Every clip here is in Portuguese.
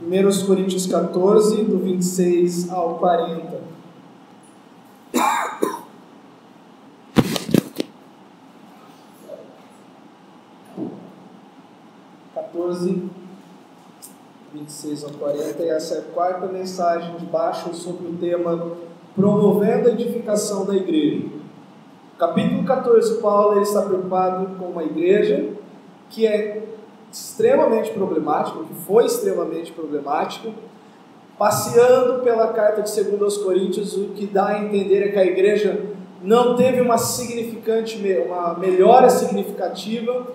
1 Coríntios 14, do 26 ao 40. (14, 26 ao 40), e essa é a quarta mensagem de baixo sobre o tema promovendo a edificação da igreja. Capítulo 14, Paulo ele está preocupado com uma igreja que é extremamente problemática, que foi extremamente problemática, passeando pela carta de 2 Coríntios, o que dá a entender é que a igreja não teve uma melhora significativa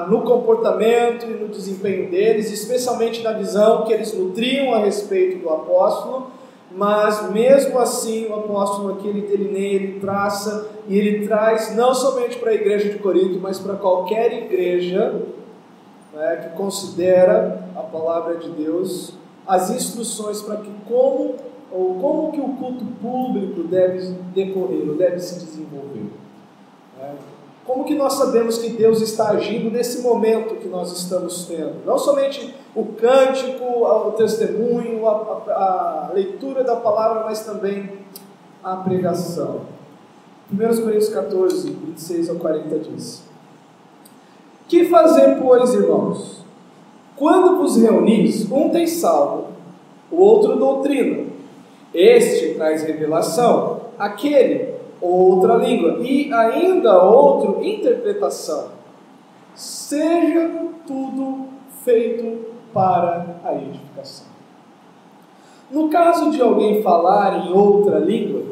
no comportamento e no desempenho deles, especialmente na visão que eles nutriam a respeito do apóstolo, mas mesmo assim o apóstolo aqui ele delineia, ele traça e ele traz não somente para a igreja de Corinto, mas para qualquer igreja que considera a palavra de Deus, as instruções para que como que o culto público deve decorrer, ou deve se desenvolver. Como que nós sabemos que Deus está agindo nesse momento que nós estamos tendo? Não somente o cântico, o testemunho, a leitura da palavra, mas também a pregação. 1 Coríntios 14, 26 ao 40 diz: Que fazer, pois, irmãos? Quando vos reunis, um tem salmo, o outro doutrina, este traz revelação, aquele outra língua, e ainda outro interpretação. Seja tudo feito para a edificação. No caso de alguém falar em outra língua,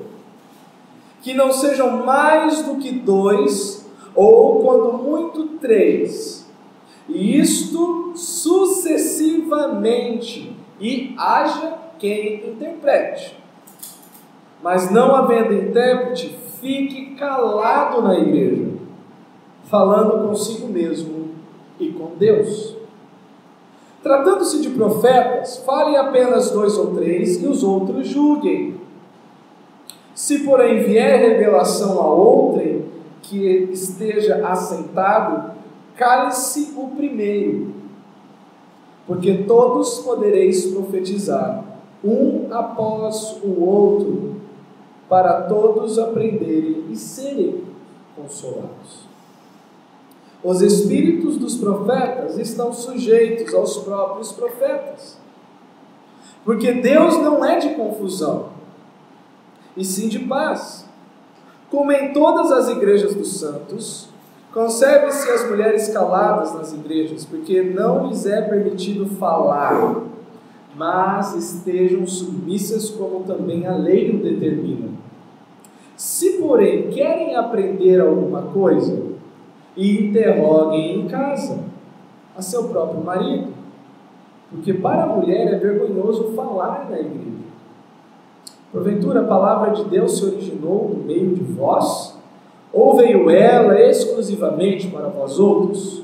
que não sejam mais do que 2, ou quando muito 3, e isto sucessivamente, e haja quem interprete. Mas não havendo intérprete, fique calado na igreja, falando consigo mesmo e com Deus. Tratando-se de profetas, falem apenas 2 ou 3, e os outros julguem. Se porém vier revelação a outrem que esteja assentado, cale-se o primeiro, porque todos podereis profetizar, um após o outro, para todos aprenderem e serem consolados. Os espíritos dos profetas estão sujeitos aos próprios profetas, porque Deus não é de confusão, e sim de paz. Como em todas as igrejas dos santos, conserve-se as mulheres caladas nas igrejas, porque não lhes é permitido falar, mas estejam submissas como também a lei o determina. Se, porém, querem aprender alguma coisa, interroguem em casa a seu próprio marido, porque para a mulher é vergonhoso falar na igreja. Porventura a palavra de Deus se originou no meio de vós, ou veio ela exclusivamente para vós outros?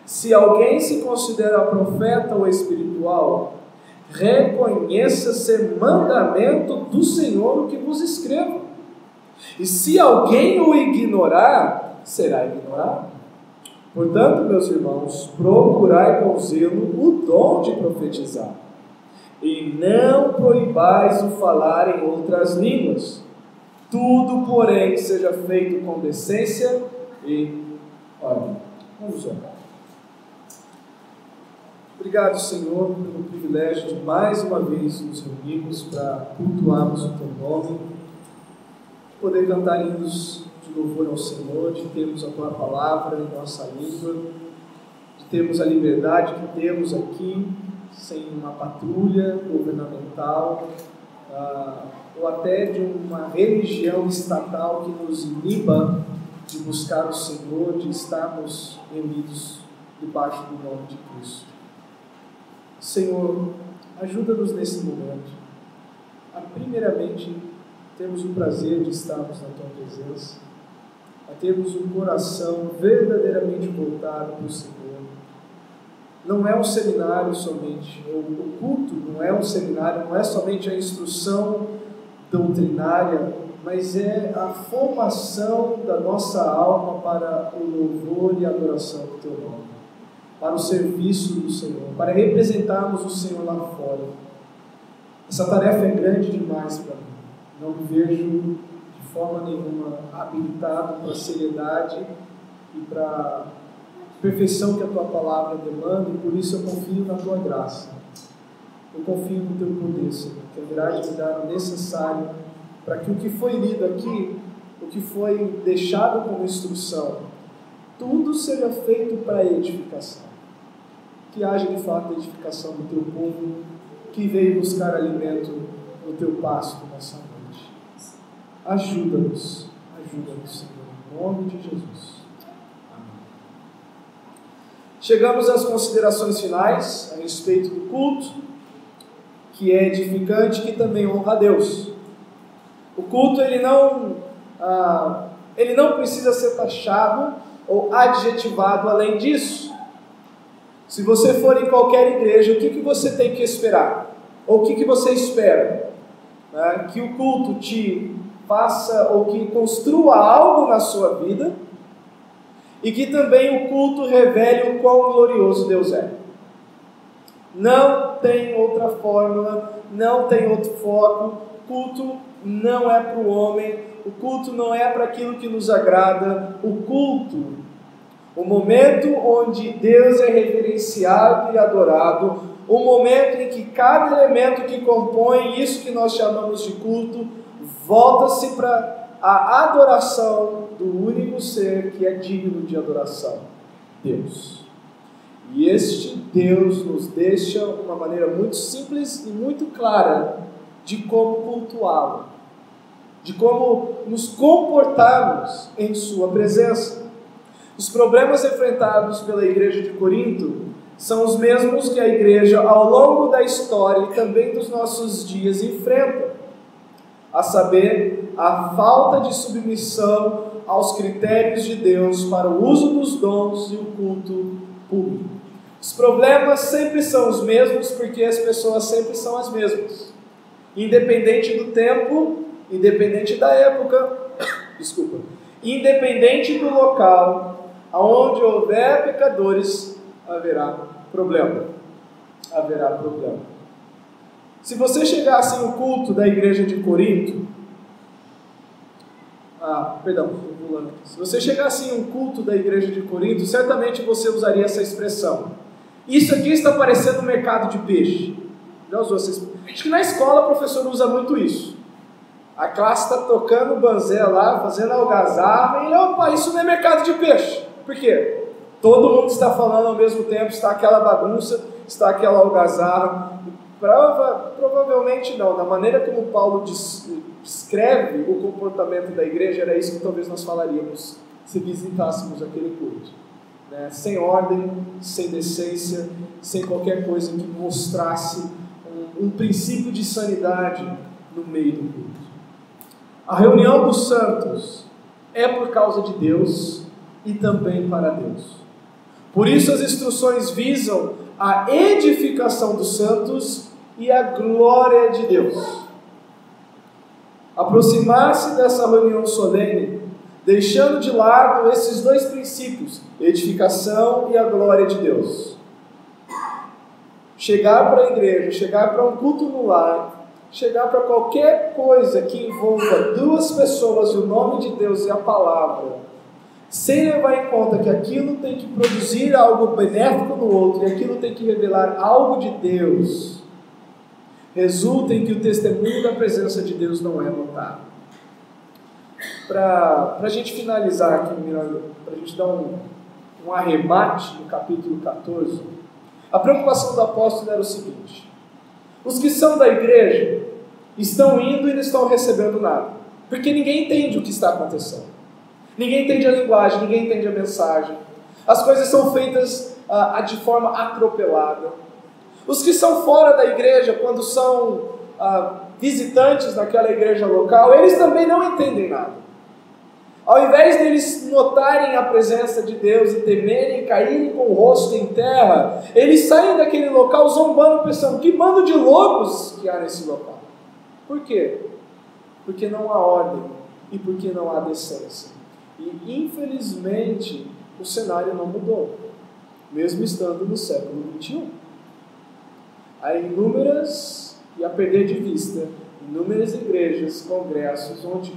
Se alguém se considera profeta ou espiritual, reconheça ser mandamento do Senhor o que vos escrevo. E se alguém o ignorar, será ignorado. Portanto, meus irmãos, procurai com zelo o dom de profetizar, e não proibais o falar em outras línguas. Tudo, porém, seja feito com decência e ordem. Vamos orar. Obrigado, Senhor, pelo privilégio de mais uma vez nos reunirmos para cultuarmos o Teu nome, de poder cantar hinos de louvor ao Senhor, de termos a Tua palavra em nossa língua, de termos a liberdade que temos aqui, sem uma patrulha governamental, ou até de uma religião estatal que nos iniba de buscar o Senhor, de estarmos reunidos debaixo do nome de Cristo. Senhor, ajuda-nos nesse momento a primeiramente termos o prazer de estarmos na Tua presença, a termos um coração verdadeiramente voltado para o Senhor. Não é um seminário somente, o culto não é um seminário, não é somente a instrução doutrinária, mas é a formação da nossa alma para o louvor e a adoração do Teu nome. para o serviço do Senhor, para representarmos o Senhor lá fora. Essa tarefa é grande demais para mim. Não me vejo de forma nenhuma habilitado para a seriedade e para a perfeição que a Tua Palavra demanda, e por isso eu confio na Tua graça. Eu confio no Teu poder, Senhor, que haverá de me dar o necessário para que o que foi lido aqui, o que foi deixado como instrução, tudo seja feito para edificação. Que haja de fato edificação do Teu povo, que veio buscar alimento no Teu pasto nessa noite. Ajuda-nos, Senhor, em nome de Jesus. Amém. Chegamos às considerações finais a respeito do culto, que é edificante, que também honra a Deus. O culto, ele não precisa ser taxado ou adjetivado além disso. Se você for em qualquer igreja, o que você tem que esperar? Ou o que você espera? Que o culto te faça ou que construa algo na sua vida, e que também o culto revele o quão glorioso Deus é. Não tem outra fórmula, não tem outro foco. Culto não é para o homem, o culto não é para aquilo que nos agrada. O culto, o momento onde Deus é reverenciado e adorado, o momento em que cada elemento que compõe isso que nós chamamos de culto, volta-se para a adoração do único ser que é digno de adoração, Deus. E este Deus nos deixa uma maneira muito simples e muito clara de como cultuá-lo, de como nos comportarmos em sua presença. Os problemas enfrentados pela igreja de Corinto são os mesmos que a igreja ao longo da história e também dos nossos dias enfrenta, a saber, a falta de submissão aos critérios de Deus para o uso dos dons e o culto público. Os problemas sempre são os mesmos porque as pessoas sempre são as mesmas. Independente do tempo, independente da época, independente do local, aonde houver pecadores, haverá problema. Haverá problema. Se você chegasse no culto da igreja de Corinto, se você chegasse em um culto da igreja de Corinto, certamente você usaria essa expressão. Isso aqui está parecendo um mercado de peixe. Já usou essa expressão? Acho que na escola o professor usa muito isso. A classe está tocando banzé lá, fazendo algazarra, e ele, opa, isso não é mercado de peixe. Por quê? Todo mundo está falando ao mesmo tempo, está aquela bagunça, está aquela algazarra. Provavelmente não. Da maneira como Paulo descreve o comportamento da igreja, era isso que talvez nós falaríamos se visitássemos aquele culto. Sem ordem, sem decência, sem qualquer coisa que mostrasse um princípio de sanidade no meio do culto. A reunião dos santos é por causa de Deus e também para Deus. Por isso as instruções visam a edificação dos santos e a glória de Deus. Aproximar-se dessa reunião solene, deixando de lado esses dois princípios, edificação e a glória de Deus. Chegar para a igreja, chegar para um culto no lar, chegar para qualquer coisa que envolva duas pessoas, o nome de Deus e a palavra, sem levar em conta que aquilo tem que produzir algo benéfico no outro e aquilo tem que revelar algo de Deus, resulta em que o testemunho da presença de Deus não é notado. Para a gente finalizar aqui, para a gente dar um arremate no capítulo 14, a preocupação do apóstolo era o seguinte: os que são da igreja estão indo e não estão recebendo nada, porque ninguém entende o que está acontecendo, ninguém entende a linguagem, ninguém entende a mensagem, as coisas são feitas de forma atropelada. Os que são fora da igreja, quando são visitantes naquela igreja local, eles também não entendem nada. Ao invés deles notarem a presença de Deus e temerem, caírem com o rosto em terra, eles saem daquele local zombando, pensando: que bando de loucos que há nesse local. Por quê? Porque não há ordem e porque não há decência. E infelizmente o cenário não mudou. mesmo estando no século XXI. Há inúmeras, e a perder de vista, inúmeras igrejas, congressos, onde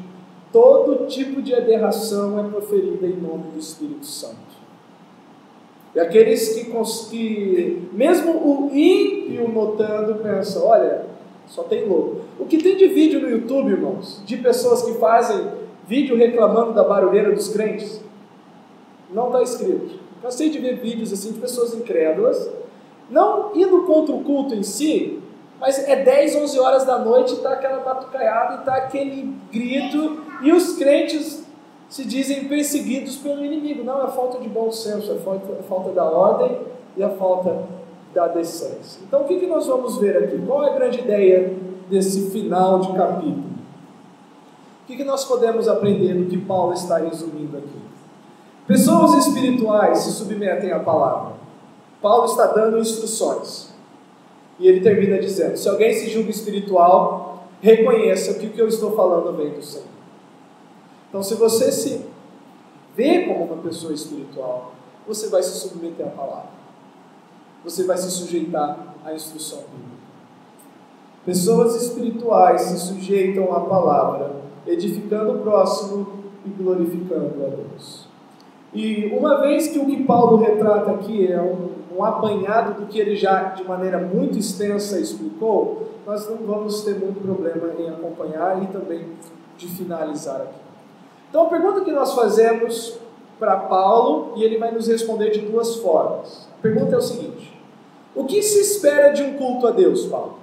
todo tipo de aberração é proferida em nome do Espírito Santo. E aqueles que mesmo o ímpio notando, pensa, olha, só tem louco. O que tem de vídeo no YouTube, irmãos, de pessoas que fazem vídeo reclamando da barulheira dos crentes, não está escrito. Cansei de ver vídeos assim de pessoas incrédulas, não indo contra o culto em si, mas é 10, 11 horas da noite, está aquela batucaiada e está aquele grito, e os crentes se dizem perseguidos pelo inimigo. Não, é falta de bom senso, é falta da ordem e a falta da decência. Então o que nós vamos ver aqui? Qual é a grande ideia desse final de capítulo? O que nós podemos aprender do que Paulo está resumindo aqui? Pessoas espirituais se submetem à palavra. Paulo está dando instruções. E ele termina dizendo, se alguém se julga espiritual, reconheça que o que eu estou falando vem do Senhor. Então, se você se vê como uma pessoa espiritual, você vai se submeter à palavra. Você vai se sujeitar à instrução bíblica. Pessoas espirituais se sujeitam à palavra, edificando o próximo e glorificando a Deus. E uma vez que o que Paulo retrata aqui é um apanhado do que ele já de maneira muito extensa explicou, nós não vamos ter muito problema em acompanhar e também de finalizar aqui. Então a pergunta que nós fazemos para Paulo, e ele vai nos responder de duas formas. A pergunta é o seguinte: o que se espera de um culto a Deus, Paulo?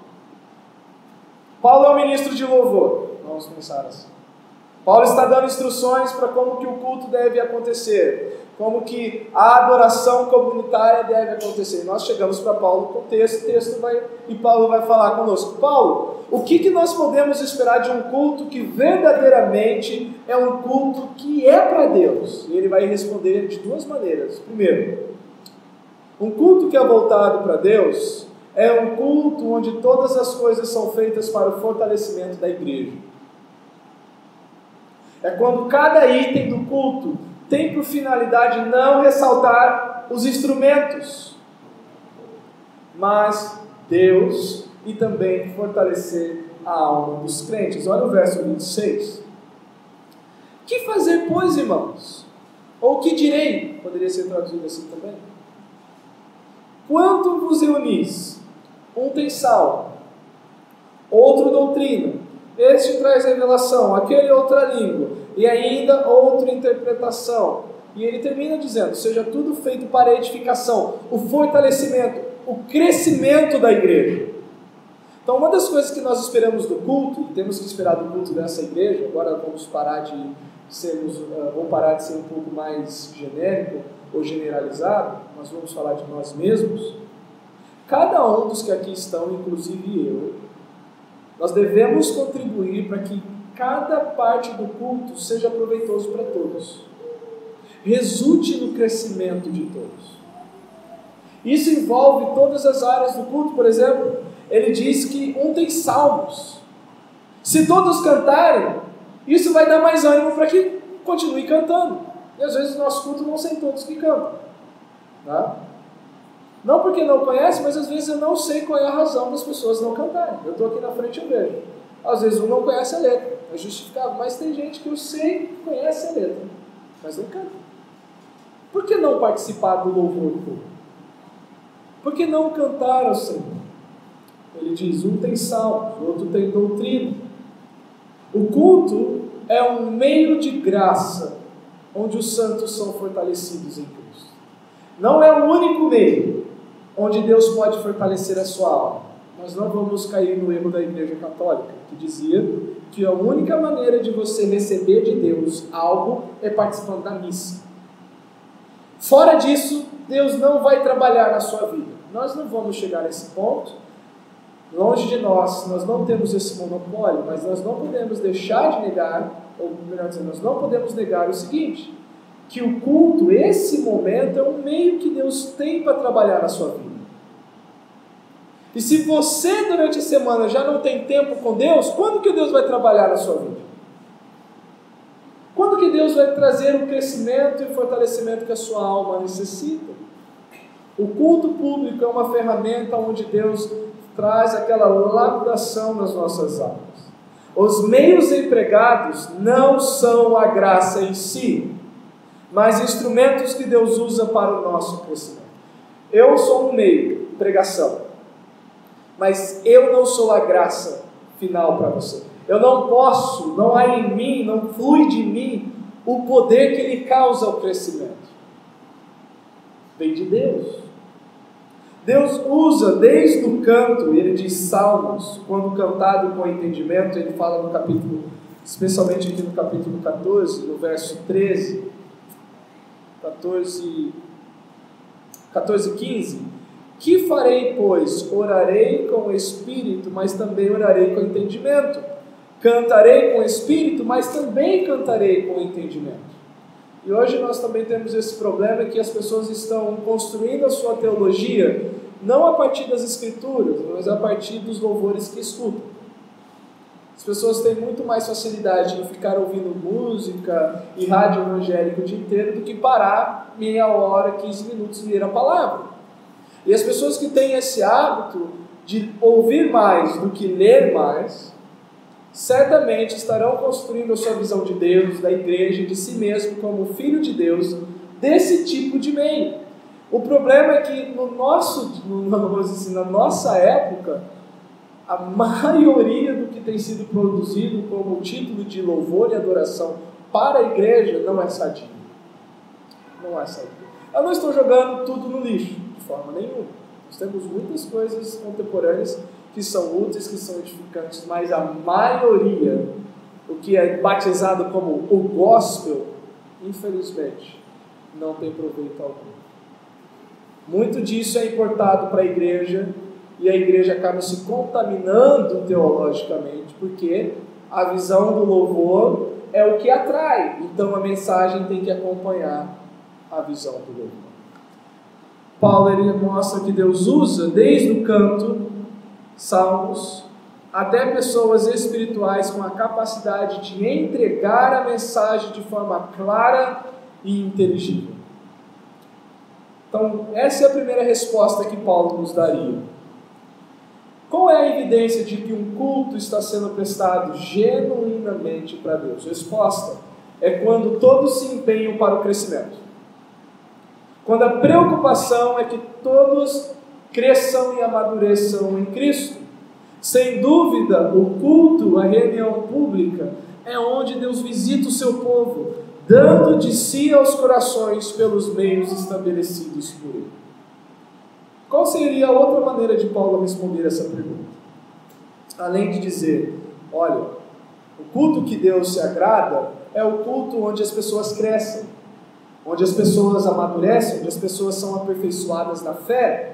Paulo é o ministro de louvor, vamos pensar assim. Paulo está dando instruções para como que o culto deve acontecer, como que a adoração comunitária deve acontecer. Nós chegamos para Paulo com o texto, e Paulo vai falar conosco. Paulo, o que nós podemos esperar de um culto que verdadeiramente é um culto que é para Deus? E ele vai responder de duas maneiras. Primeiro, um culto que é voltado para Deus é um culto onde todas as coisas são feitas para o fortalecimento da igreja. É quando cada item do culto tem por finalidade não ressaltar os instrumentos, mas Deus, e também fortalecer a alma dos crentes. Olha o verso 26. Que fazer, pois, irmãos? Ou que direi? Poderia ser traduzido assim também. Quanto vos reunis? Um tem salmo, outro doutrina, este traz revelação, aquele outra língua, e ainda outra interpretação. E ele termina dizendo, seja tudo feito para a edificação, o fortalecimento, o crescimento da igreja. Então uma das coisas que nós esperamos do culto, e temos que esperar do culto dessa igreja, agora vamos parar de ser um pouco mais genérico ou generalizado, nós vamos falar de nós mesmos. Cada um dos que aqui estão, inclusive eu, nós devemos contribuir para que cada parte do culto seja proveitoso para todos, resulte no crescimento de todos. Isso envolve todas as áreas do culto. Por exemplo, ele diz que um tem salmos. Se todos cantarem, isso vai dar mais ânimo para que continue cantando. E às vezes o nosso culto não são todos que cantam, tá? Não porque não conhece, mas às vezes eu não sei qual é a razão das pessoas não cantarem. Eu estou aqui na frente e eu vejo. Às vezes um não conhece a letra, é justificável, mas tem gente que eu sei que conhece a letra, mas não canta. Por que não participar do louvor público? Por que não cantar ao Senhor? Ele diz, um tem salmos, o outro tem doutrina. O culto é um meio de graça, onde os santos são fortalecidos em Cristo. Não é o único meio onde Deus pode fortalecer a sua alma. Nós não vamos cair no erro da Igreja Católica, que dizia que a única maneira de você receber de Deus algo é participando da missa. Fora disso, Deus não vai trabalhar na sua vida. Nós não vamos chegar a esse ponto. Longe de nós não temos esse monopólio, mas nós não podemos deixar de negar, ou melhor dizendo, nós não podemos negar o seguinte, que o culto, esse momento, é um meio que Deus tem para trabalhar na sua vida. E se você durante a semana já não tem tempo com Deus, quando que Deus vai trabalhar na sua vida? Quando que Deus vai trazer o crescimento e o fortalecimento que a sua alma necessita? O culto público é uma ferramenta onde Deus traz aquela lapidação nas nossas almas. Os meios empregados não são a graça em si, mas instrumentos que Deus usa para o nosso crescimento. Eu sou um meio, pregação, mas eu não sou a graça final para você. Eu não posso, não há em mim, não flui de mim o poder que lhe causa o crescimento. Vem de Deus. Deus usa desde o canto, ele diz Salmos, quando cantado com entendimento, ele fala no capítulo, especialmente aqui no capítulo 14, no verso 13, 14:15, que farei, pois? Orarei com o Espírito, mas também orarei com entendimento. Cantarei com o Espírito, mas também cantarei com entendimento. E hoje nós também temos esse problema que as pessoas estão construindo a sua teologia não a partir das Escrituras, mas a partir dos louvores que escutam. As pessoas têm muito mais facilidade em ficar ouvindo música e rádio evangélico o dia inteiro do que parar meia hora, 15 minutos e ler a palavra. E as pessoas que têm esse hábito de ouvir mais do que ler mais, certamente estarão construindo a sua visão de Deus, da igreja, de si mesmo como filho de Deus, desse tipo de meio. O problema é que na nossa época, a maioria do que tem sido produzido como título de louvor e adoração para a igreja não é sadio. Não é sadio. Eu não estou jogando tudo no lixo, de forma nenhuma. Nós temos muitas coisas contemporâneas que são úteis, que são edificantes, mas a maioria, o que é batizado como o gospel, infelizmente, não tem proveito algum. Muito disso é importado para a igreja, e a igreja acaba se contaminando teologicamente, porque a visão do louvor é o que atrai, então a mensagem tem que acompanhar a visão do louvor. Paulo ele mostra que Deus usa desde o canto, salmos, até pessoas espirituais com a capacidade de entregar a mensagem de forma clara e inteligível. Então, essa é a primeira resposta que Paulo nos daria. Qual é a evidência de que um culto está sendo prestado genuinamente para Deus? A resposta é quando todos se empenham para o crescimento. Quando a preocupação é que todos cresçam e amadureçam em Cristo. Sem dúvida, o culto, a reunião pública, é onde Deus visita o seu povo, dando de si aos corações pelos meios estabelecidos por Ele. Qual seria a outra maneira de Paulo responder essa pergunta? Além de dizer, olha, o culto que Deus se agrada é o culto onde as pessoas crescem, onde as pessoas amadurecem, onde as pessoas são aperfeiçoadas na fé,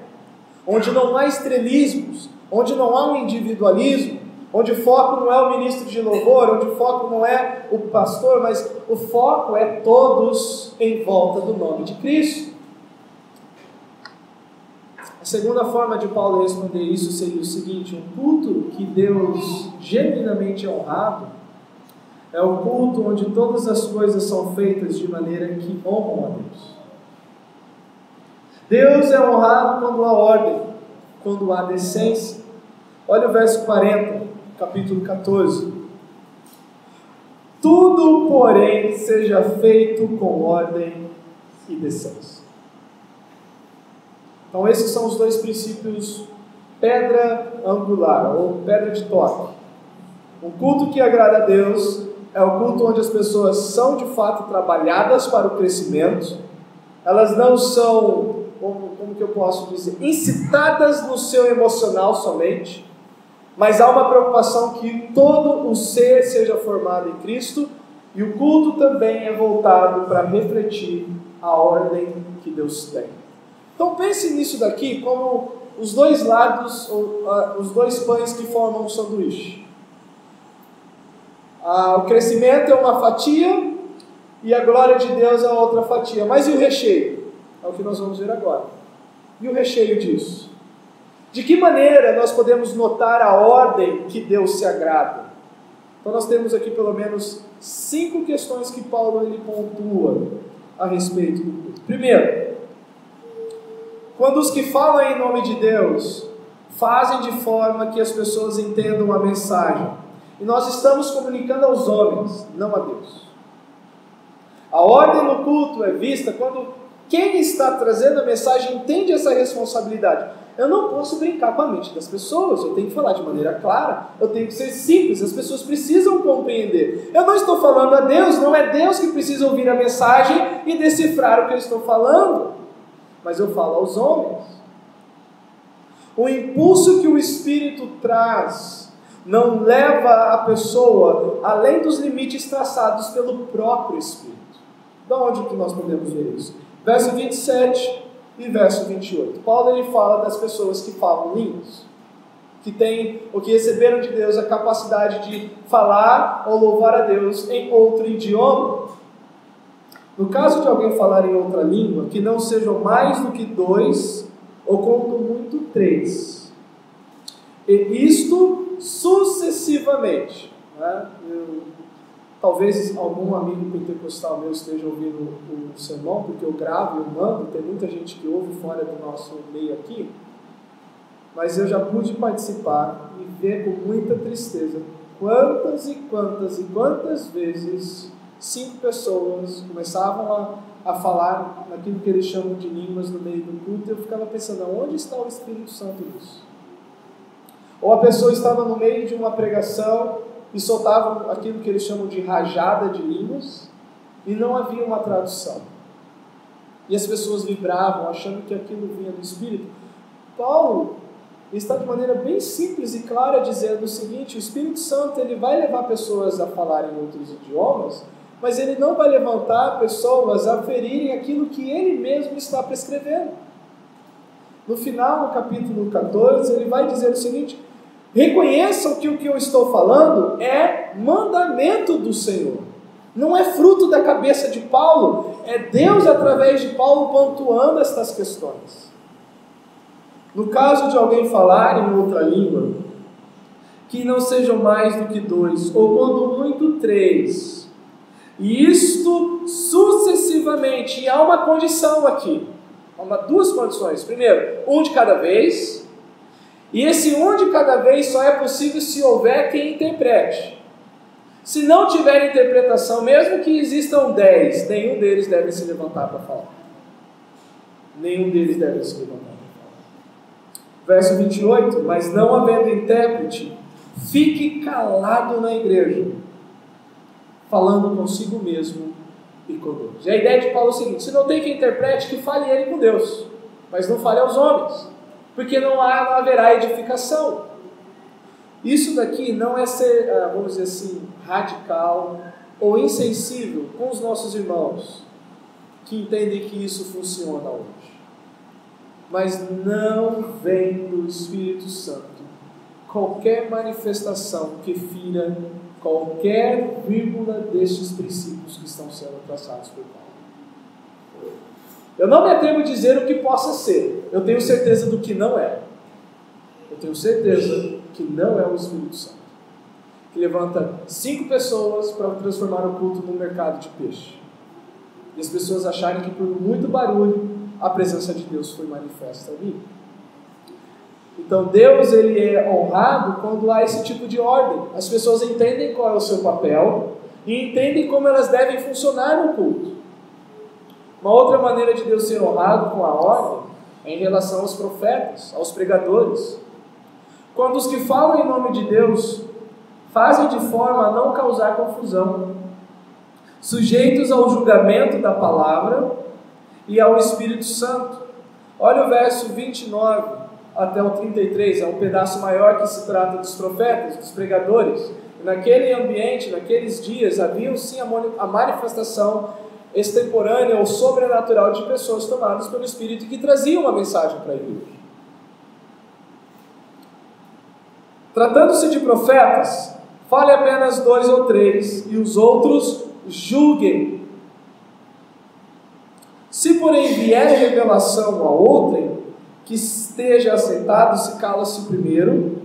onde não há estrelismos, onde não há um individualismo, onde o foco não é o ministro de louvor, onde o foco não é o pastor, mas o foco é todos em volta do nome de Cristo. A segunda forma de Paulo responder isso seria o seguinte: um culto que Deus genuinamente é honrado é o culto onde todas as coisas são feitas de maneira que honram a Deus. Deus é honrado quando há ordem, quando há decência. Olha o verso 40, capítulo 14. Tudo, porém, seja feito com ordem e decência. Então esses são os dois princípios pedra angular, ou pedra de toque. Um culto que agrada a Deus é o culto onde as pessoas são de fato trabalhadas para o crescimento, elas não são, como que eu posso dizer, incitadas no seu emocional somente, mas há uma preocupação que todo o ser seja formado em Cristo, e o culto também é voltado para refletir a ordem que Deus tem. Então pense nisso daqui como os dois lados, os dois pães que formam um sanduíche. O crescimento é uma fatia e a glória de Deus é outra fatia. Mas e o recheio? É o que nós vamos ver agora. E o recheio disso? De que maneira nós podemos notar a ordem que Deus se agrada? Então nós temos aqui pelo menos 5 questões que Paulo ele pontua a respeito do culto. Primeiro, quando os que falam em nome de Deus fazem de forma que as pessoas entendam a mensagem, e nós estamos comunicando aos homens, não a Deus. A ordem no culto é vista quando quem está trazendo a mensagem entende essa responsabilidade. Eu não posso brincar com a mente das pessoas, eu tenho que falar de maneira clara, eu tenho que ser simples, as pessoas precisam compreender. Eu não estou falando a Deus, não é Deus que precisa ouvir a mensagem e decifrar o que eu estou falando, mas eu falo aos homens. O impulso que o Espírito traz não leva a pessoa além dos limites traçados pelo próprio Espírito. De onde que nós podemos ver isso? Verso 27 e verso 28. Paulo ele fala das pessoas que falam línguas, que têm ou que receberam de Deus a capacidade de falar ou louvar a Deus em outro idioma. No caso de alguém falar em outra língua, que não sejam mais do que 2, ou quando muito 3. E isto sucessivamente. Né? Talvez algum amigo pentecostal meu esteja ouvindo o sermão, porque eu gravo e eu mando, tem muita gente que ouve fora do nosso meio aqui, mas eu já pude participar e ver com muita tristeza quantas vezes 5 pessoas começavam a falar naquilo que eles chamam de línguas no meio do culto, e eu ficava pensando, onde está o Espírito Santo nisso? Ou a pessoa estava no meio de uma pregação e soltavam aquilo que eles chamam de rajada de línguas, e não havia uma tradução. E as pessoas vibravam, achando que aquilo vinha do Espírito. Paulo está de maneira bem simples e clara dizendo o seguinte: o Espírito Santo ele vai levar pessoas a falarem outros idiomas, mas ele não vai levantar pessoas a ferirem aquilo que ele mesmo está prescrevendo. No final, no capítulo 14, ele vai dizer o seguinte: reconheçam que o que eu estou falando é mandamento do Senhor. Não é fruto da cabeça de Paulo, é Deus através de Paulo pontuando estas questões. No caso de alguém falar em outra língua, que não sejam mais do que 2, ou quando muito 3, e isto sucessivamente, e há uma condição aqui, há 2 condições. Primeiro, um de cada vez. E esse um de cada vez só é possível se houver quem interprete. Se não tiver interpretação, mesmo que existam 10, nenhum deles deve se levantar para falar. Nenhum deles deve se levantar para falar. Verso 28, mas não havendo intérprete, fique calado na igreja, falando consigo mesmo e com Deus. E a ideia de Paulo é o seguinte: se não tem quem interprete, que fale ele com Deus, mas não fale aos homens, porque não haverá edificação. Isso daqui não é ser, vamos dizer assim, radical ou insensível com os nossos irmãos que entendem que isso funciona hoje. Mas não vem do Espírito Santo qualquer manifestação que fira qualquer vírgula destes princípios que estão sendo traçados por Paulo. Eu não me atrevo a dizer o que possa ser. Eu tenho certeza do que não é. Eu tenho certeza que não é o Espírito Santo, que levanta 5 pessoas para transformar o culto num mercado de peixe. E as pessoas acharem que por muito barulho a presença de Deus foi manifesta ali. Então Deus ele é honrado quando há esse tipo de ordem. As pessoas entendem qual é o seu papel e entendem como elas devem funcionar no culto. Uma outra maneira de Deus ser honrado com a ordem é em relação aos profetas, aos pregadores. Quando os que falam em nome de Deus fazem de forma a não causar confusão, sujeitos ao julgamento da palavra e ao Espírito Santo. Olha o verso 29 até o 33, é um pedaço maior que se trata dos profetas, dos pregadores. Naquele ambiente, naqueles dias, havia sim a manifestação extemporânea ou sobrenatural de pessoas tomadas pelo Espírito que traziam uma mensagem para a igreja. Tratando-se de profetas, fale apenas 2 ou 3 e os outros julguem. Se porém vier revelação a outrem, que esteja assentado, se cale-se primeiro,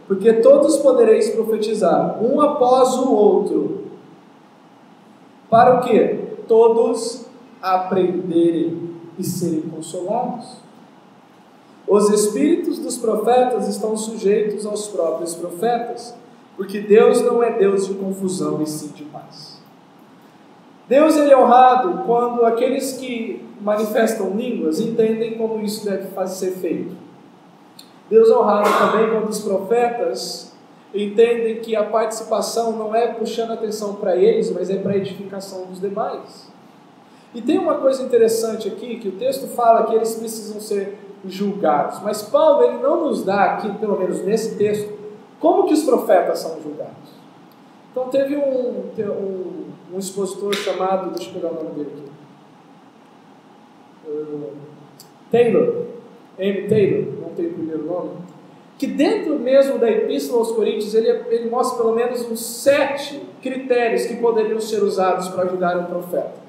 porque todos podereis profetizar, um após o outro. Para o quê? Todos aprenderem e serem consolados. Os espíritos dos profetas estão sujeitos aos próprios profetas, porque Deus não é Deus de confusão e sim de paz. Deus ele é honrado quando aqueles que manifestam línguas entendem como isso deve ser feito. Deus é honrado também quando os profetas entendem que a participação não é puxando a atenção para eles, mas é para a edificação dos demais. E tem uma coisa interessante aqui, que o texto fala que eles precisam ser julgados, mas Paulo ele não nos dá aqui, pelo menos nesse texto, como que os profetas são julgados. Então teve um expositor chamado, deixa eu pegar o nome dele aqui, M. Taylor, não tem o primeiro nome, que dentro mesmo da Epístola aos Coríntios, ele mostra pelo menos uns 7 critérios que poderiam ser usados para julgar um profeta.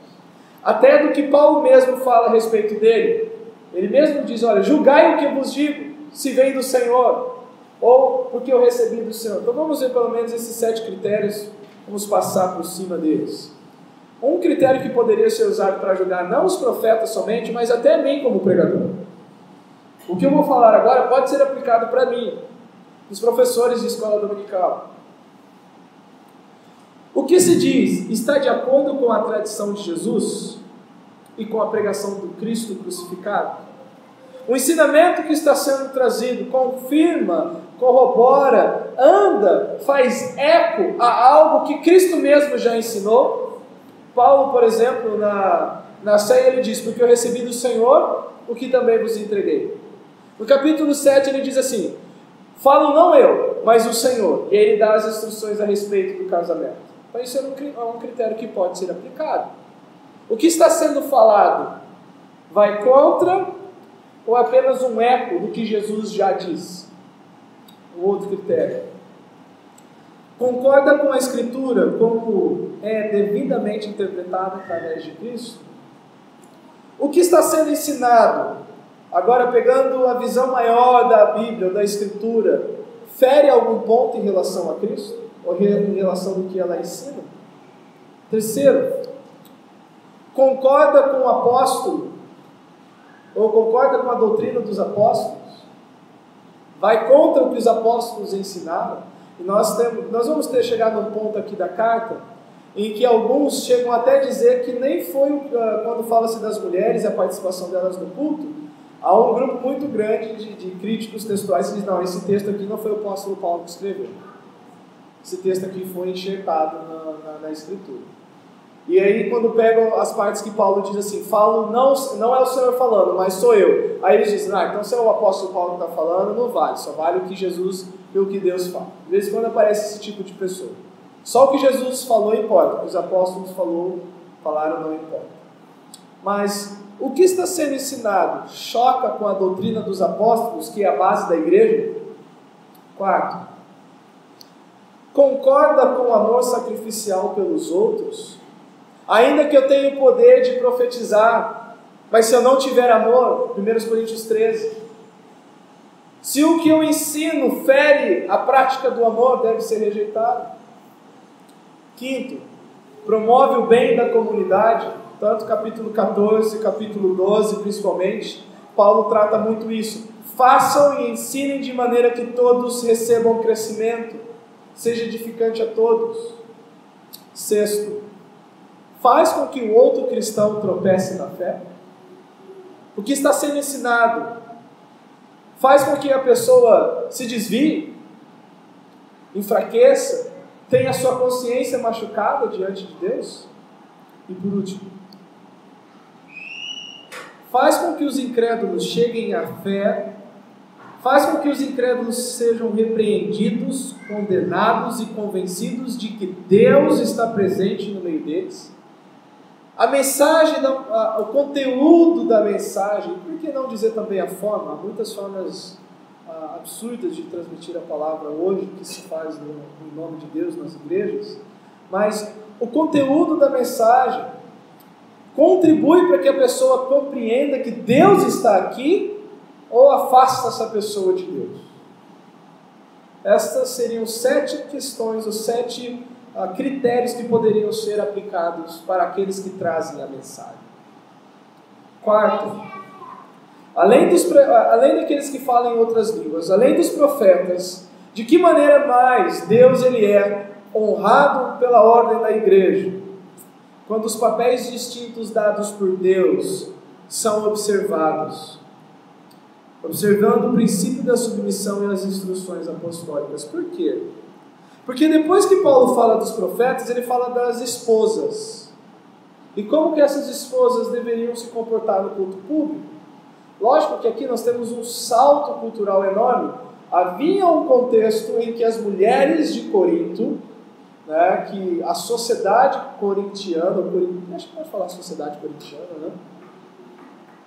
Até do que Paulo mesmo fala a respeito dele. Ele mesmo diz, olha, julgai o que eu vos digo, se vem do Senhor, ou porque eu recebi do Senhor. Então vamos ver pelo menos esses 7 critérios, vamos passar por cima deles. Um critério que poderia ser usado para julgar não os profetas somente, mas até mim como pregador. O que eu vou falar agora pode ser aplicado para mim, os professores de escola dominical. O que se diz está de acordo com a tradição de Jesus e com a pregação do Cristo crucificado? O ensinamento que está sendo trazido confirma, corrobora, anda, faz eco a algo que Cristo mesmo já ensinou? Paulo, por exemplo, na ceia ele diz, porque eu recebi do Senhor o que também vos entreguei. No capítulo 7 ele diz assim, falo não eu, mas o Senhor, e ele dá as instruções a respeito do casamento. Então isso é um critério que pode ser aplicado. O que está sendo falado vai contra ou é apenas um eco do que Jesus já disse? O outro critério. Concorda com a Escritura como é devidamente interpretada através de Cristo? O que está sendo ensinado? Agora, pegando a visão maior da Bíblia, da Escritura, fere algum ponto em relação a Cristo? Ou em relação do que ela ensina? Terceiro, concorda com o apóstolo? Ou concorda com a doutrina dos apóstolos? Vai contra o que os apóstolos ensinaram? E nós vamos chegar num ponto aqui da carta, em que alguns chegam até a dizer que nem foi, quando fala-se das mulheres, a participação delas no culto, há um grupo muito grande de críticos textuais que dizem, não, esse texto aqui não foi o apóstolo Paulo que escreveu. Esse texto aqui foi enxertado na Escritura. E aí quando pegam as partes que Paulo diz assim, falo, não é o Senhor falando, mas sou eu. Aí eles dizem, então se é o apóstolo Paulo que está falando, não vale, só vale o que Jesus e o que Deus fala. De vez em quando aparece esse tipo de pessoa. Só o que Jesus falou importa, o que os apóstolos falaram não importa. Mas o que está sendo ensinado choca com a doutrina dos apóstolos, que é a base da igreja? Quarto, concorda com o amor sacrificial pelos outros? Ainda que eu tenha o poder de profetizar, mas se eu não tiver amor, 1 Coríntios 13, se o que eu ensino fere a prática do amor, deve ser rejeitado. Quinto, promove o bem da comunidade, tanto capítulo 14, capítulo 12 principalmente, Paulo trata muito isso. Façam e ensinem de maneira que todos recebam crescimento, seja edificante a todos. Sexto, faz com que o outro cristão tropece na fé. O que está sendo ensinado faz com que a pessoa se desvie, enfraqueça, tenha a sua consciência machucada diante de Deus. E por último, faz com que os incrédulos cheguem à fé, faz com que os incrédulos sejam repreendidos, condenados e convencidos de que Deus está presente no meio deles. A mensagem, o conteúdo da mensagem, por que não dizer também a forma? Há muitas formas absurdas de transmitir a palavra hoje, que se faz no nome de Deus nas igrejas, mas o conteúdo da mensagem contribui para que a pessoa compreenda que Deus está aqui ou afasta essa pessoa de Deus. Estas seriam 7 questões, os 7 critérios que poderiam ser aplicados para aqueles que trazem a mensagem. Quarto, além daqueles que falam em outras línguas, além dos profetas, de que maneira mais Deus ele é honrado pela ordem da igreja? Quando os papéis distintos dados por Deus são observados, observando o princípio da submissão e as instruções apostólicas. Por quê? Porque depois que Paulo fala dos profetas, ele fala das esposas. E como que essas esposas deveriam se comportar no culto público? Lógico que aqui nós temos um salto cultural enorme. Havia um contexto em que as mulheres de Corinto, né, que a sociedade corintiana, acho que pode falar sociedade corintiana, né?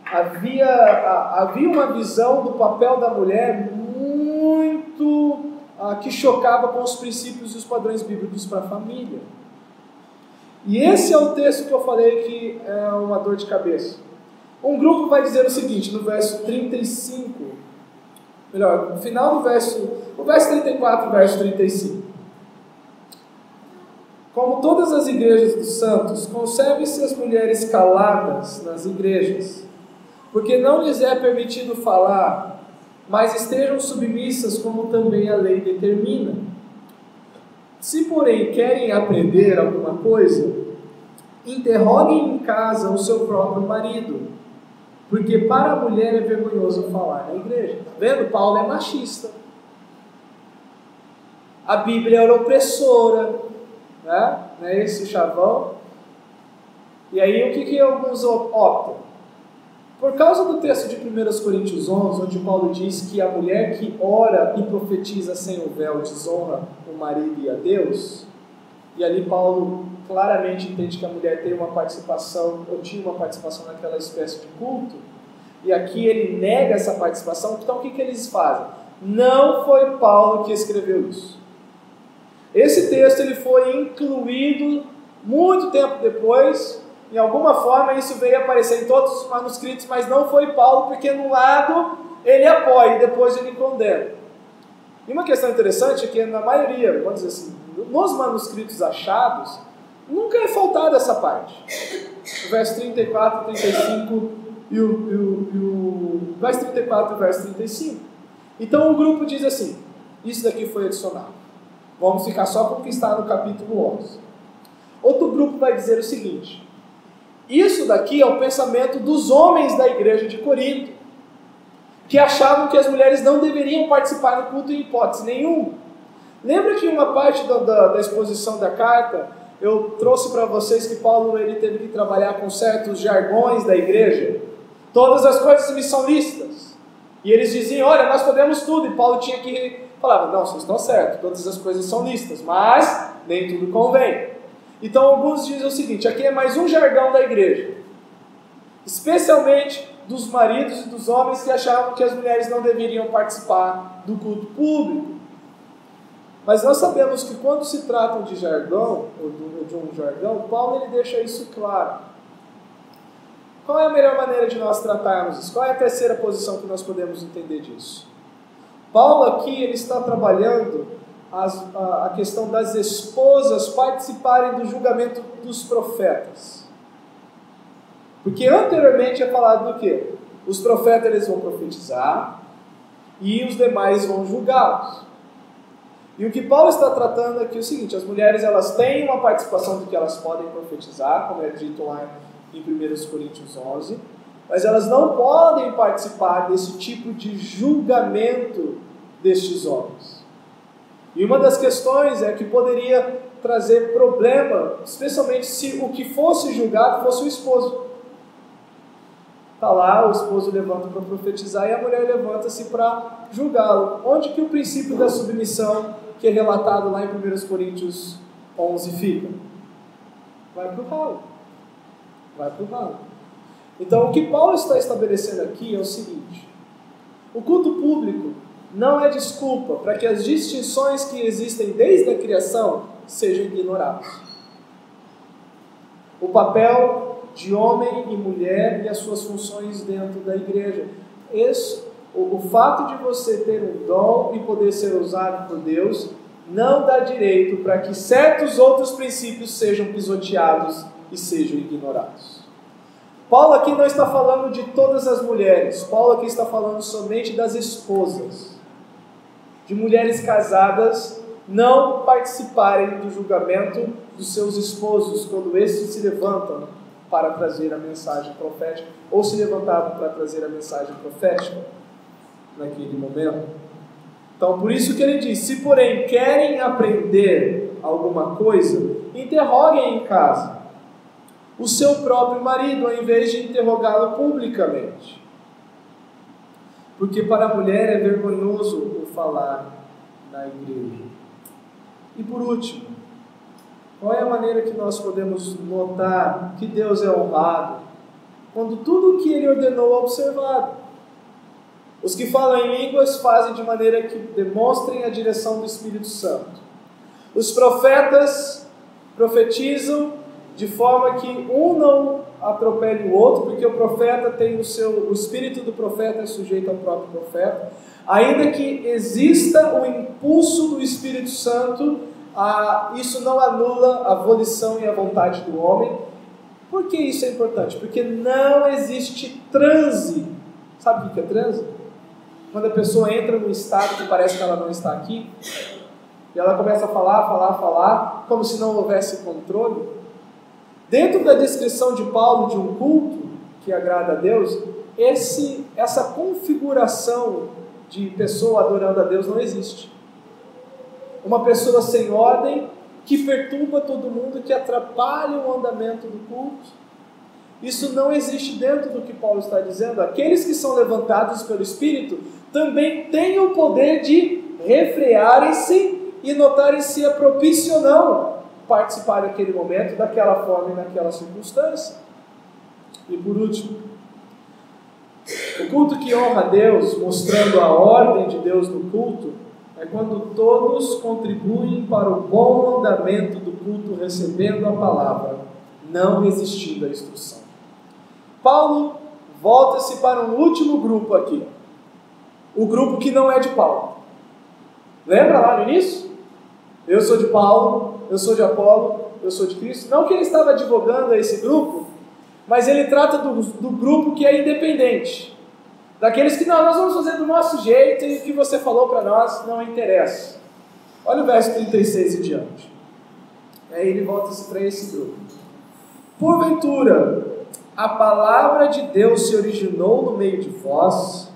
Havia uma visão do papel da mulher muito que chocava com os princípios e os padrões bíblicos para a família. E esse é o texto que eu falei que é uma dor de cabeça. Um grupo vai dizer o seguinte, no verso 35, melhor, no final do verso 34, verso 35. Como todas as igrejas dos santos, conservem-se as mulheres caladas nas igrejas, porque não lhes é permitido falar, mas estejam submissas como também a lei determina. Se, porém, querem aprender alguma coisa, interroguem em casa o seu próprio marido, porque para a mulher é vergonhoso falar na igreja. Está vendo? Paulo é machista. A Bíblia era opressora, né? Não é esse chavão? E aí o que alguns optam? Por causa do texto de 1 Coríntios 11, onde Paulo diz que a mulher que ora e profetiza sem o véu desonra o marido e a Deus, e ali Paulo claramente entende que a mulher tem uma participação, ou tinha uma participação naquela espécie de culto, e aqui ele nega essa participação. Então o que eles fazem? Não foi Paulo que escreveu isso. Esse texto ele foi incluído muito tempo depois. Em alguma forma isso veio aparecer em todos os manuscritos, mas não foi Paulo, porque no lado ele apoia e depois ele condena. E uma questão interessante é que na maioria, vamos dizer assim, nos manuscritos achados, nunca é faltada essa parte. O verso 34, 35 e o verso 34 e o verso 35. Então o grupo diz assim, isso daqui foi adicionado. Vamos ficar só com o que está no capítulo 11. Outro grupo vai dizer o seguinte, isso daqui é o pensamento dos homens da igreja de Corinto, que achavam que as mulheres não deveriam participar do culto em hipótese nenhuma. Lembra que uma parte da exposição da carta, eu trouxe para vocês que Paulo ele teve que trabalhar com certos jargões da igreja? Todas as coisas me são lícitas. E eles diziam, olha, nós podemos tudo. E Paulo tinha que falar, não, vocês estão certos, todas as coisas são lícitas, mas nem tudo convém. Então alguns dizem o seguinte, aqui é mais um jargão da igreja, especialmente dos maridos e dos homens que achavam que as mulheres não deveriam participar do culto público. Mas nós sabemos que quando se tratam de jargão, ou de um jargão, Paulo ele deixa isso claro. Qual é a melhor maneira de nós tratarmos isso? Qual é a terceira posição que nós podemos entender disso? Paulo aqui ele está trabalhando a questão das esposas participarem do julgamento dos profetas. Porque anteriormente é falado do quê? Os profetas eles vão profetizar e os demais vão julgá-los. E o que Paulo está tratando aqui é o seguinte, as mulheres elas têm uma participação do que elas podem profetizar, como é dito lá em 1 Coríntios 11, mas elas não podem participar desse tipo de julgamento destes homens. E uma das questões é que poderia trazer problema, especialmente se o que fosse julgado fosse o esposo. Está lá, o esposo levanta para profetizar e a mulher levanta-se para julgá-lo. Onde que o princípio da submissão, que é relatado lá em 1 Coríntios 11, fica? Vai para o ralo. Vai para o ralo. Então, o que Paulo está estabelecendo aqui é o seguinte: o culto público não é desculpa para que as distinções que existem desde a criação sejam ignoradas. O papel de homem e mulher e as suas funções dentro da igreja. O fato de você ter um dom e poder ser usado por Deus não dá direito para que certos outros princípios sejam pisoteados e sejam ignorados. Paulo aqui não está falando de todas as mulheres. Paulo aqui está falando somente das esposas. De mulheres casadas não participarem do julgamento dos seus esposos quando estes se levantam para trazer a mensagem profética, ou se levantavam para trazer a mensagem profética naquele momento. Então, por isso que ele diz: se porém querem aprender alguma coisa, interroguem em casa o seu próprio marido, ao invés de interrogá-lo publicamente. Porque para a mulher é vergonhoso o falar na igreja. E por último, qual é a maneira que nós podemos notar que Deus é honrado? Quando tudo o que Ele ordenou é observado. Os que falam em línguas fazem de maneira que demonstrem a direção do Espírito Santo. Os profetas profetizam de forma que um não atropele o outro, porque o profeta tem o espírito do profeta é sujeito ao próprio profeta. Ainda que exista o impulso do Espírito Santo, isso não anula a volição e a vontade do homem. Por que isso é importante? Porque não existe transe. Sabe o que é transe? Quando a pessoa entra num estado que parece que ela não está aqui, e ela começa a falar, como se não houvesse controle. Dentro da descrição de Paulo de um culto que agrada a Deus, essa configuração de pessoa adorando a Deus não existe. Uma pessoa sem ordem, que perturba todo mundo, que atrapalha o andamento do culto. Isso não existe dentro do que Paulo está dizendo. Aqueles que são levantados pelo Espírito também têm o poder de refrearem-se e notarem se é propício ou não participar daquele momento, daquela forma e naquela circunstância. E por último, o culto que honra a Deus, mostrando a ordem de Deus no culto, é quando todos contribuem para o bom andamento do culto, recebendo a palavra, não resistindo à instrução. Paulo volta-se para um último grupo aqui, o grupo que não é de Paulo. Lembra lá no início? Eu sou de Paulo, eu sou de Apolo, eu sou de Cristo. Não que ele estava advogando a esse grupo, mas ele trata do grupo que é independente. Daqueles que, não, nós vamos fazer do nosso jeito e o que você falou para nós não interessa. Olha o verso 36 e diante. Aí ele volta-se para esse grupo. Porventura, a palavra de Deus se originou no meio de vós,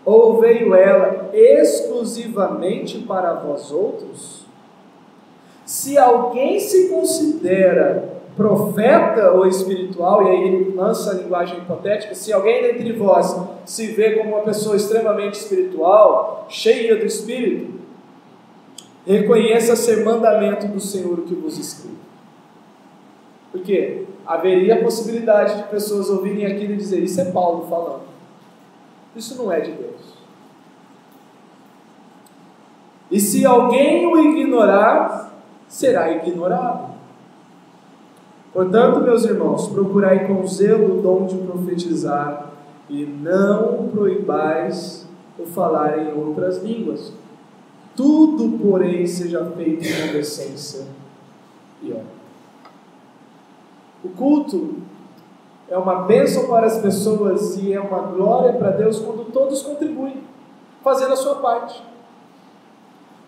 ou veio ela exclusivamente para vós outros? Se alguém se considera profeta ou espiritual, e aí ele lança a linguagem hipotética, se alguém dentre vós se vê como uma pessoa extremamente espiritual, cheia do Espírito, reconheça ser mandamento do Senhor o que vos escrevo. Por quê? Haveria a possibilidade de pessoas ouvirem aquilo e dizer: isso é Paulo falando, isso não é de Deus. E se alguém o ignorar, será ignorado. Portanto, meus irmãos, procurai com zelo o dom de profetizar, e não proibais o falar em outras línguas. Tudo, porém, seja feito com decência e honra. O culto é uma bênção para as pessoas e é uma glória para Deus quando todos contribuem, fazendo a sua parte.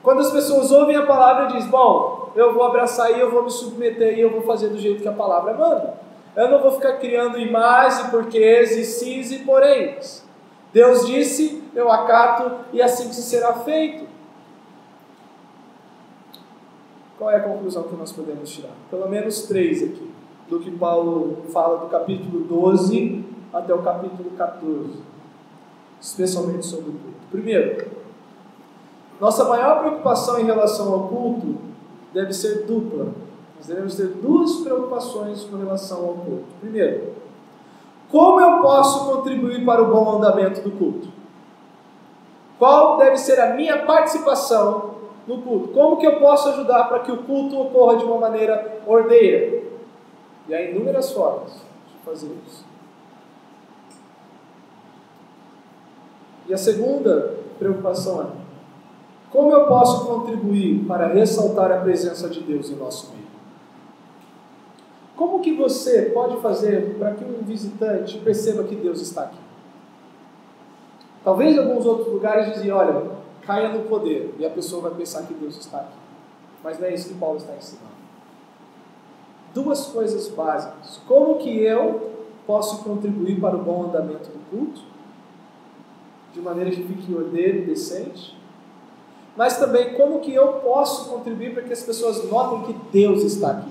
Quando as pessoas ouvem a palavra e dizem: bom, eu vou abraçar e eu vou me submeter e eu vou fazer do jeito que a palavra manda. Eu não vou ficar criando e mas, e porquês, e sis e poréns. Deus disse, eu acato e assim que será feito. Qual é a conclusão que nós podemos tirar? Pelo menos 3 aqui, do que Paulo fala do capítulo 12 até o capítulo 14, especialmente sobre o culto. Primeiro, nossa maior preocupação em relação ao culto deve ser dupla. Nós devemos ter 2 preocupações com relação ao culto. Primeiro, como eu posso contribuir para o bom andamento do culto? Qual deve ser a minha participação no culto? Como que eu posso ajudar para que o culto ocorra de uma maneira ordeira? E há inúmeras formas de fazer isso. E a segunda preocupação é: como eu posso contribuir para ressaltar a presença de Deus em nosso meio? Como Como que você pode fazer para que um visitante perceba que Deus está aqui? Talvez em alguns outros lugares diziam, olha, caia no poder, e a pessoa vai pensar que Deus está aqui. Mas não é isso que Paulo está ensinando. Duas coisas básicas. Como que eu posso contribuir para o bom andamento do culto? De maneira que fique ordeiro e decente. Mas também como que eu posso contribuir para que as pessoas notem que Deus está aqui?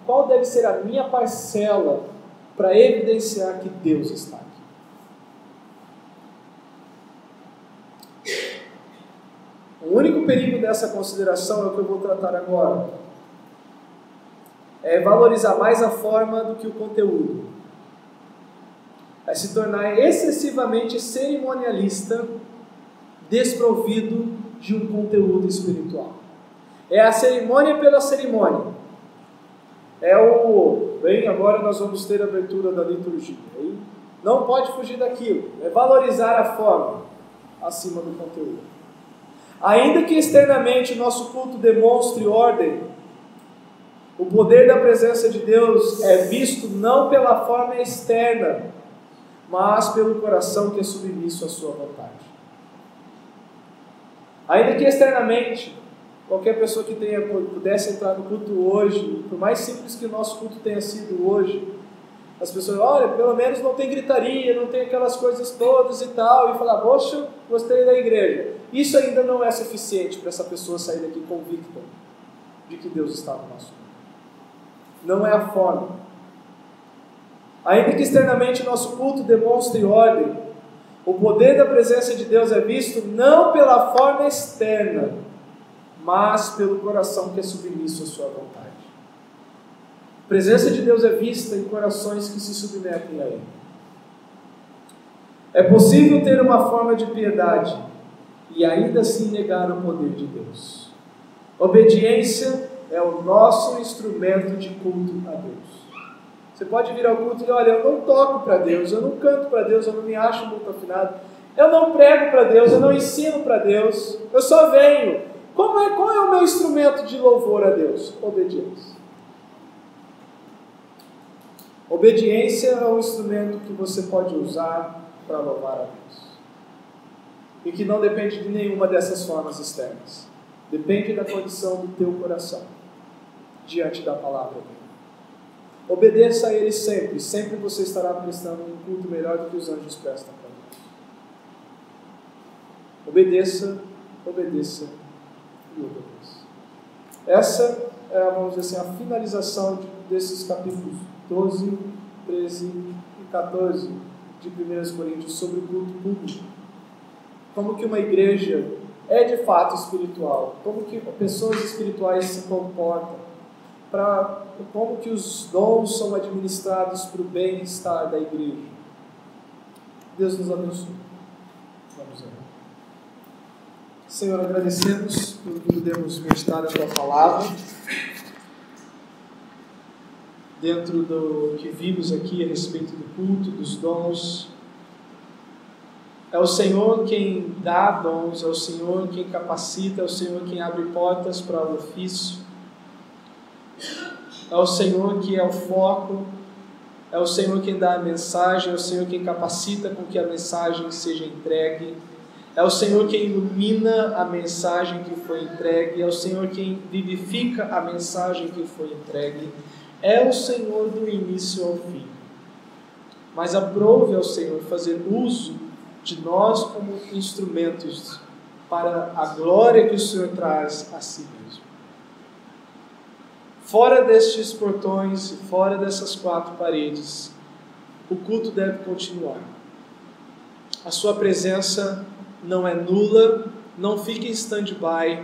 Qual deve ser a minha parcela para evidenciar que Deus está aqui? O único perigo dessa consideração é o que eu vou tratar agora. É valorizar mais a forma do que o conteúdo. É se tornar excessivamente cerimonialista, desprovido de um conteúdo espiritual. É a cerimônia pela cerimônia. Bem, agora nós vamos ter a abertura da liturgia. Não pode fugir daquilo. É valorizar a forma acima do conteúdo. Ainda que externamente o nosso culto demonstre ordem, o poder da presença de Deus é visto não pela forma externa, mas pelo coração que é submisso à sua vontade. Ainda que externamente, qualquer pessoa que pudesse entrar no culto hoje, por mais simples que o nosso culto tenha sido hoje, as pessoas, olha, pelo menos não tem gritaria, não tem aquelas coisas todas e tal, e falar, poxa, gostei da igreja. Isso ainda não é suficiente para essa pessoa sair daqui convicta de que Deus está no nosso mundo. Não é a forma. Ainda que externamente nosso culto demonstre ordem, o poder da presença de Deus é visto não pela forma externa, mas pelo coração que é submisso à sua vontade. A presença de Deus é vista em corações que se submetem a Ele. É possível ter uma forma de piedade e ainda assim negar o poder de Deus. Obediência é o nosso instrumento de culto a Deus. Você pode vir ao culto e dizer, olha, eu não toco para Deus, eu não canto para Deus, eu não me acho muito afinado, eu não prego para Deus, eu não ensino para Deus, eu só venho. Qual é o meu instrumento de louvor a Deus? Obediência. Obediência é um instrumento que você pode usar para louvar a Deus. E que não depende de nenhuma dessas formas externas. Depende da condição do teu coração diante da palavra dele. Obedeça a Ele sempre. Sempre você estará prestando um culto melhor do que os anjos prestam para Deus. Obedeça, obedeça e obedeça. Essa é, vamos dizer assim, a finalização desses capítulos 12, 13 e 14 de 1 Coríntios sobre o culto público. Como que uma igreja é de fato espiritual, como que pessoas espirituais se comportam, como que os dons são administrados para o bem-estar da igreja. Deus nos abençoe. Vamos orar. Senhor, agradecemos pelo que podemos meditar a Tua Palavra, dentro do que vimos aqui a respeito do culto, dos dons. É o Senhor quem dá dons, é o Senhor quem capacita, é o Senhor quem abre portas para o ofício. É o Senhor que é o foco, é o Senhor quem dá a mensagem, é o Senhor quem capacita com que a mensagem seja entregue, é o Senhor quem ilumina a mensagem que foi entregue, é o Senhor quem vivifica a mensagem que foi entregue, é o Senhor do início ao fim. Mas aprove ao Senhor fazer uso de nós como instrumentos para a glória que o Senhor traz a si mesmo. Fora destes portões, fora dessas quatro paredes, o culto deve continuar. A sua presença não é nula, não fica em stand-by,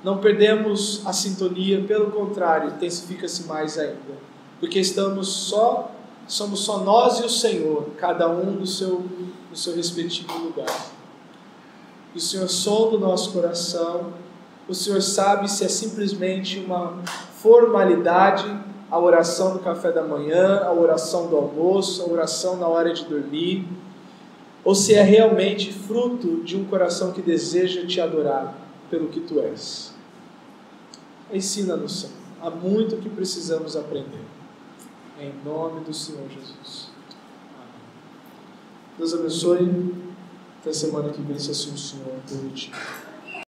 não perdemos a sintonia, pelo contrário, intensifica-se mais ainda, porque somos só nós e o Senhor, cada um no seu respectivo lugar. E o Senhor sonda o nosso coração, o Senhor sabe se é simplesmente uma formalidade, a oração do café da manhã, a oração do almoço, a oração na hora de dormir, ou se é realmente fruto de um coração que deseja te adorar pelo que tu és. Ensina-nos, Senhor. Há muito que precisamos aprender. Em nome do Senhor Jesus. Amém. Deus abençoe. Até semana que vem, se assim o Senhor permitir.